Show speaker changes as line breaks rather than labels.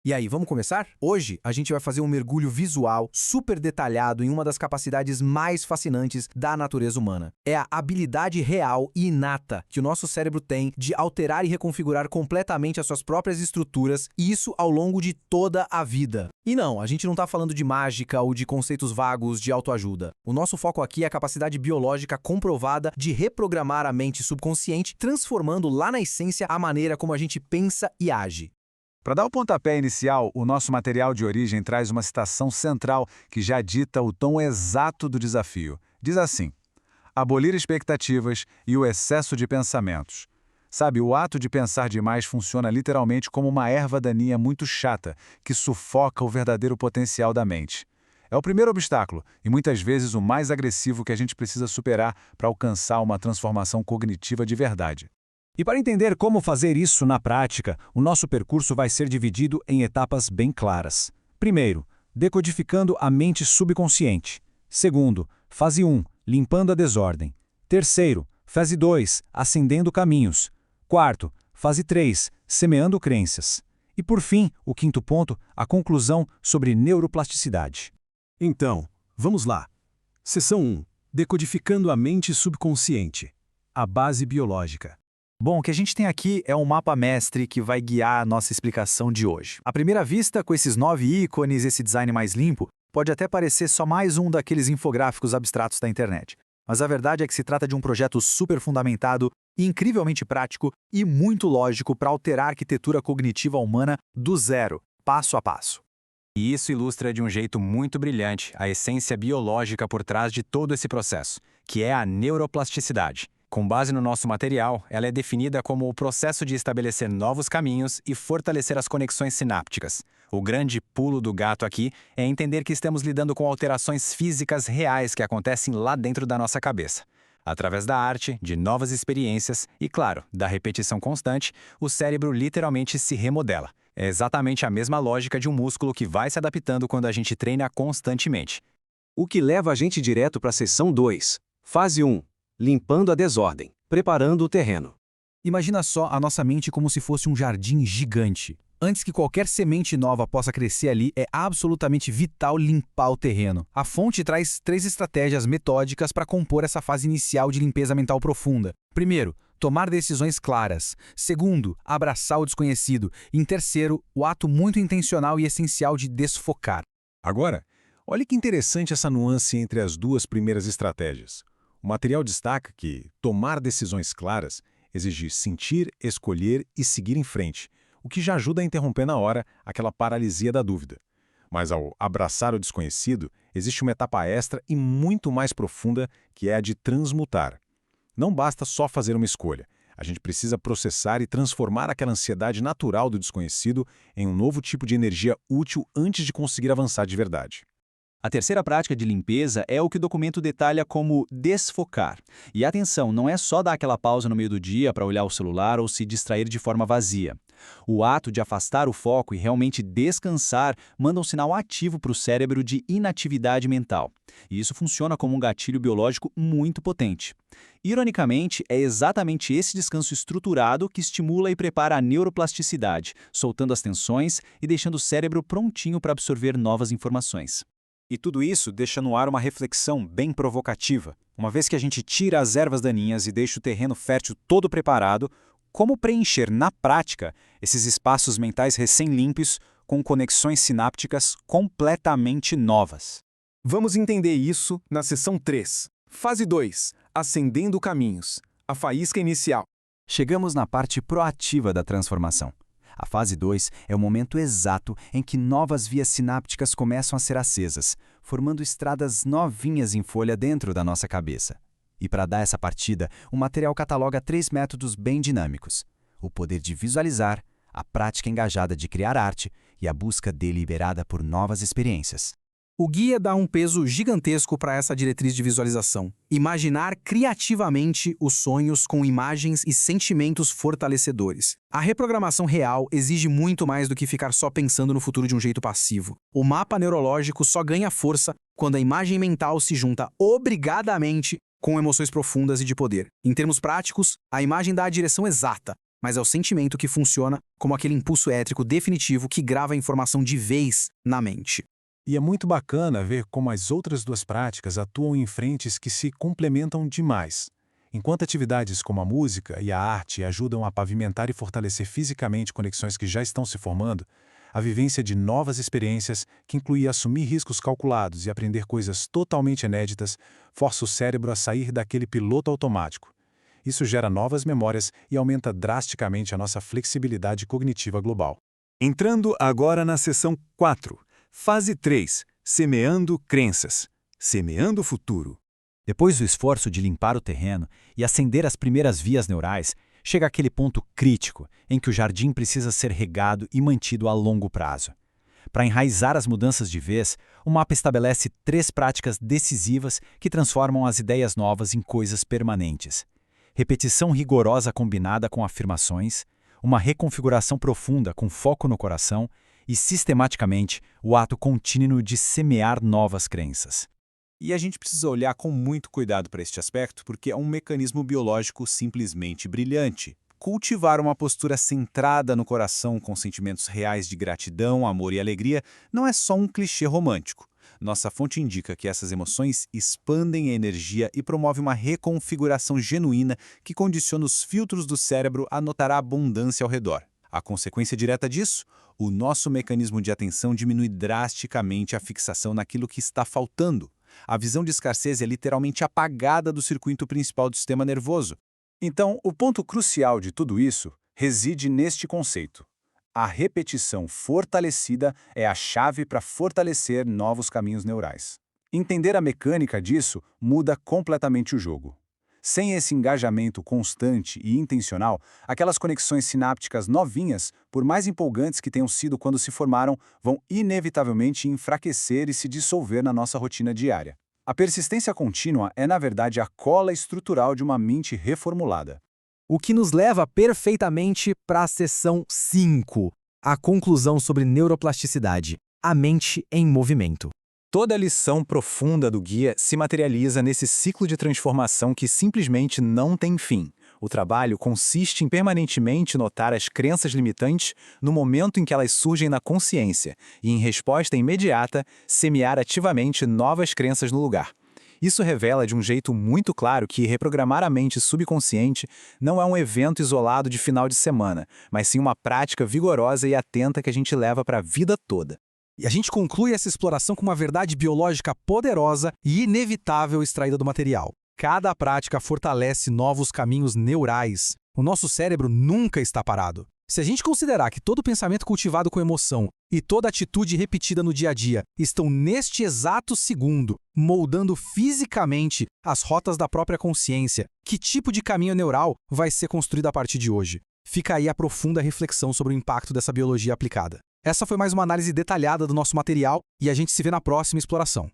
E aí, vamos começar? Hoje a gente vai fazer um mergulho visual super detalhado em uma das capacidades mais fascinantes da natureza humana. É a habilidade real e inata que o nosso cérebro tem de alterar e reconfigurar completamente as suas próprias estruturas, e isso ao longo de toda a vida. E não, a gente não está falando de mágica ou de conceitos vagos de autoajuda. O nosso foco aqui é a capacidade biológica comprovada de reprogramar a mente subconsciente, transformando lá na essência a maneira como a gente pensa e age.
Para dar o pontapé inicial, o nosso material de origem traz uma citação central que já dita o tom exato do desafio. Diz assim: abolir expectativas e o excesso de pensamentos. Sabe, o ato de pensar demais funciona literalmente como uma erva daninha muito chata que sufoca o verdadeiro potencial da mente. É o primeiro obstáculo e muitas vezes o mais agressivo que a gente precisa superar para alcançar uma transformação cognitiva de verdade.
E para entender como fazer isso na prática, o nosso percurso vai ser dividido em etapas bem claras. Primeiro, decodificando a mente subconsciente. Segundo, fase 1, limpando a desordem. Terceiro, fase 2, acendendo caminhos. Quarto, fase 3, semeando crenças. E por fim, o quinto ponto, a conclusão sobre neuroplasticidade.
Então, vamos lá. Seção 1. Decodificando a mente subconsciente. A base biológica.
Bom, o que a gente tem aqui é um mapa mestre que vai guiar a nossa explicação de hoje. À primeira vista, com esses 9 ícones, esse design mais limpo, pode até parecer só mais um daqueles infográficos abstratos da internet. Mas a verdade é que se trata de um projeto super fundamentado, incrivelmente prático e muito lógico para alterar a arquitetura cognitiva humana do zero, passo a passo.
E isso ilustra de um jeito muito brilhante a essência biológica por trás de todo esse processo, que é a neuroplasticidade. Com base no nosso material, ela é definida como o processo de estabelecer novos caminhos e fortalecer as conexões sinápticas. O grande pulo do gato aqui é entender que estamos lidando com alterações físicas reais que acontecem lá dentro da nossa cabeça. Através da arte, de novas experiências e, claro, da repetição constante, o cérebro literalmente se remodela. É exatamente a mesma lógica de um músculo que vai se adaptando quando a gente treina constantemente.
O que leva a gente direto para a seção 2, fase 1. Limpando a desordem, preparando o terreno.
Imagina só a nossa mente como se fosse um jardim gigante. Antes que qualquer semente nova possa crescer ali, é absolutamente vital limpar o terreno. A fonte traz 3 estratégias metódicas para compor essa fase inicial de limpeza mental profunda. Primeiro, tomar decisões claras. Segundo, abraçar o desconhecido. E em terceiro, o ato muito intencional e essencial de desfocar.
Agora, olhe que interessante essa nuance entre as duas primeiras estratégias. O material destaca que tomar decisões claras exige sentir, escolher e seguir em frente, o que já ajuda a interromper na hora aquela paralisia da dúvida. Mas ao abraçar o desconhecido, existe uma etapa extra e muito mais profunda que é a de transmutar. Não basta só fazer uma escolha. A gente precisa processar e transformar aquela ansiedade natural do desconhecido em um novo tipo de energia útil antes de conseguir avançar de verdade.
A terceira prática de limpeza é o que o documento detalha como desfocar. E atenção, não é só dar aquela pausa no meio do dia para olhar o celular ou se distrair de forma vazia. O ato de afastar o foco e realmente descansar manda um sinal ativo para o cérebro de inatividade mental. E isso funciona como um gatilho biológico muito potente. Ironicamente, é exatamente esse descanso estruturado que estimula e prepara a neuroplasticidade, soltando as tensões e deixando o cérebro prontinho para absorver novas informações.
E tudo isso deixa no ar uma reflexão bem provocativa. Uma vez que a gente tira as ervas daninhas e deixa o terreno fértil todo preparado, como preencher na prática esses espaços mentais recém-limpos com conexões sinápticas completamente novas?
Vamos entender isso na seção 3. Fase 2. Acendendo caminhos. A faísca inicial.
Chegamos na parte proativa da transformação. A fase 2 é o momento exato em que novas vias sinápticas começam a ser acesas, formando estradas novinhas em folha dentro da nossa cabeça. E para dar essa partida, o material cataloga 3 métodos bem dinâmicos: o poder de visualizar, a prática engajada de criar arte e a busca deliberada por novas experiências.
O guia dá um peso gigantesco para essa diretriz de visualização. Imaginar criativamente os sonhos com imagens e sentimentos fortalecedores. A reprogramação real exige muito mais do que ficar só pensando no futuro de um jeito passivo. O mapa neurológico só ganha força quando a imagem mental se junta obrigadamente com emoções profundas e de poder. Em termos práticos, a imagem dá a direção exata. mas é o sentimento que funciona como aquele impulso étrico definitivo que grava a informação de vez na mente.
E é muito bacana ver como as outras duas práticas atuam em frentes que se complementam demais. Enquanto atividades como a música e a arte ajudam a pavimentar e fortalecer fisicamente conexões que já estão se formando, a vivência de novas experiências, que inclui assumir riscos calculados e aprender coisas totalmente inéditas, força o cérebro a sair daquele piloto automático. Isso gera novas memórias e aumenta drasticamente a nossa flexibilidade cognitiva global.
Entrando agora na seção 4, fase 3, semeando crenças, semeando o futuro.
Depois do esforço de limpar o terreno e acender as primeiras vias neurais, chega aquele ponto crítico em que o jardim precisa ser regado e mantido a longo prazo. Para enraizar as mudanças de vez, o mapa estabelece 3 práticas decisivas que transformam as ideias novas em coisas permanentes. Repetição rigorosa combinada com afirmações, uma reconfiguração profunda com foco no coração e, sistematicamente, o ato contínuo de semear novas crenças.
E a gente precisa olhar com muito cuidado para este aspecto, porque é um mecanismo biológico simplesmente brilhante. Cultivar uma postura centrada no coração com sentimentos reais de gratidão, amor e alegria não é só um clichê romântico. Nossa fonte indica que essas emoções expandem a energia e promovem uma reconfiguração genuína que condiciona os filtros do cérebro a notar a abundância ao redor. A consequência direta disso? O nosso mecanismo de atenção diminui drasticamente a fixação naquilo que está faltando. A visão de escassez é literalmente apagada do circuito principal do sistema nervoso.
Então, o ponto crucial de tudo isso reside neste conceito. A repetição fortalecida é a chave para fortalecer novos caminhos neurais. Entender a mecânica disso muda completamente o jogo. Sem esse engajamento constante e intencional, aquelas conexões sinápticas novinhas, por mais empolgantes que tenham sido quando se formaram, vão inevitavelmente enfraquecer e se dissolver na nossa rotina diária. A persistência contínua é, na verdade, a cola estrutural de uma mente reformulada.
O que nos leva perfeitamente para a seção 5, a conclusão sobre neuroplasticidade, a mente em movimento.
Toda a lição profunda do guia se materializa nesse ciclo de transformação que simplesmente não tem fim. O trabalho consiste em permanentemente notar as crenças limitantes no momento em que elas surgem na consciência e, em resposta imediata, semear ativamente novas crenças no lugar. Isso revela de um jeito muito claro que reprogramar a mente subconsciente não é um evento isolado de final de semana, mas sim uma prática vigorosa e atenta que a gente leva para a vida toda.
E a gente conclui essa exploração com uma verdade biológica poderosa e inevitável extraída do material. Cada prática fortalece novos caminhos neurais. O nosso cérebro nunca está parado. Se a gente considerar que todo pensamento cultivado com emoção e toda atitude repetida no dia a dia estão neste exato segundo, moldando fisicamente as rotas da própria consciência, que tipo de caminho neural vai ser construído a partir de hoje? Fica aí a profunda reflexão sobre o impacto dessa biologia aplicada. Essa foi mais uma análise detalhada do nosso material e a gente se vê na próxima exploração.